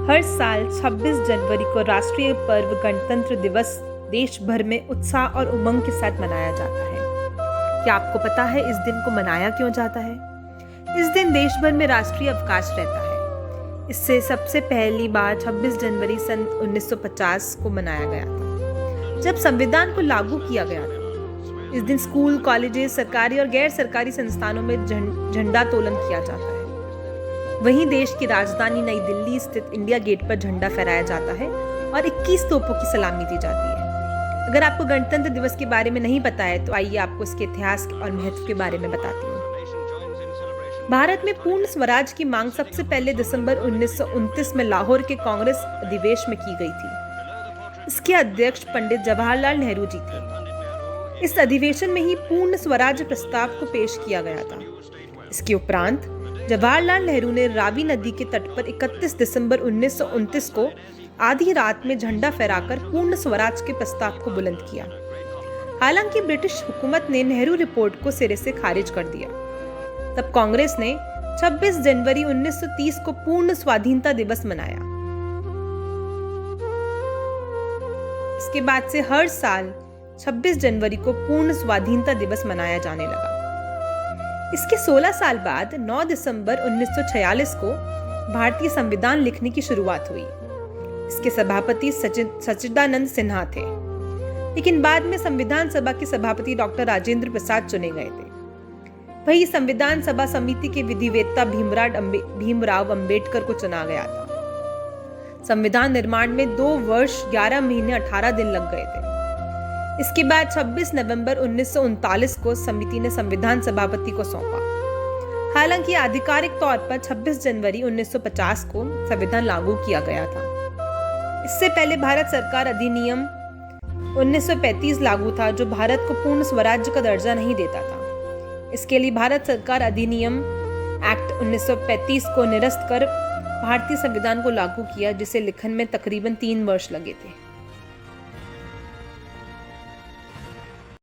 हर साल 26 जनवरी को राष्ट्रीय पर्व गणतंत्र दिवस देश भर में उत्साह और उमंग के साथ मनाया जाता है। क्या आपको पता है इस दिन को मनाया क्यों जाता है? इस दिन देश भर में राष्ट्रीय अवकाश रहता है। इससे सबसे पहली बार 26 जनवरी सन 1950 को मनाया गया था, जब संविधान को लागू किया गया था। इस दिन स्कूल, कॉलेजेस, सरकारी और गैर सरकारी संस्थानों में झंडोत्तोलन किया जाता है। वहीं देश की राजधानी नई दिल्ली स्थित इंडिया गेट पर झंडा फहराया जाता है और 21 तोपों की सलामी दी जाती है। अगर आपको गणतंत्र दिवस के बारे में नहीं पता है तो आइए आपको इसके इतिहास और महत्व के बारे में बताती हूँ। भारत में पूर्ण स्वराज की मांग सबसे पहले दिसंबर 1929 में लाहौर के कांग्रेस अधिवेश में की गई थी। इसके अध्यक्ष पंडित जवाहरलाल नेहरू जी थे। इस अधिवेशन में ही पूर्ण स्वराज प्रस्ताव को पेश किया गया था। इसके उपरांत जवाहरलाल नेहरू ने रावी नदी के तट पर 31 दिसंबर 1929 को आधी रात में झंडा फहराकर पूर्ण स्वराज के प्रस्ताव को बुलंद किया। हालांकि ब्रिटिश हुकूमत ने नेहरू रिपोर्ट को सिरे से खारिज कर दिया। तब कांग्रेस ने 26 जनवरी 1930 को पूर्ण स्वाधीनता दिवस मनाया। इसके बाद से हर साल 26 जनवरी को पूर्ण स्वाधीनता दिवस मनाया जाने लगा। इसके 16 साल बाद 9 दिसंबर 1946 को भारतीय संविधान लिखने की शुरुआत हुई। इसके सभापति सच्चिदानंद सिन्हा थे, लेकिन बाद में संविधान सभा के सभापति डॉक्टर राजेंद्र प्रसाद चुने गए थे। वही संविधान सभा समिति के विधिवेत्ता भीमराव अंबेडकर को चुना गया था। संविधान निर्माण में 2 वर्ष 11 महीने 18 दिन लग गए थे। इसके बाद 26 नवंबर 1939 को समिति ने संविधान सभापति को सौंपा। हालांकि आधिकारिक तौर पर 26 जनवरी 1950 को संविधान लागू किया गया था। इससे पहले भारत सरकार अधिनियम 1935 लागू था, जो भारत को पूर्ण स्वराज्य का दर्जा नहीं देता था। इसके लिए भारत सरकार अधिनियम एक्ट 1935 को निरस्त कर भारतीय संविधान को लागू किया, जिसे लिखन में तकरीबन 3 वर्ष लगे थे।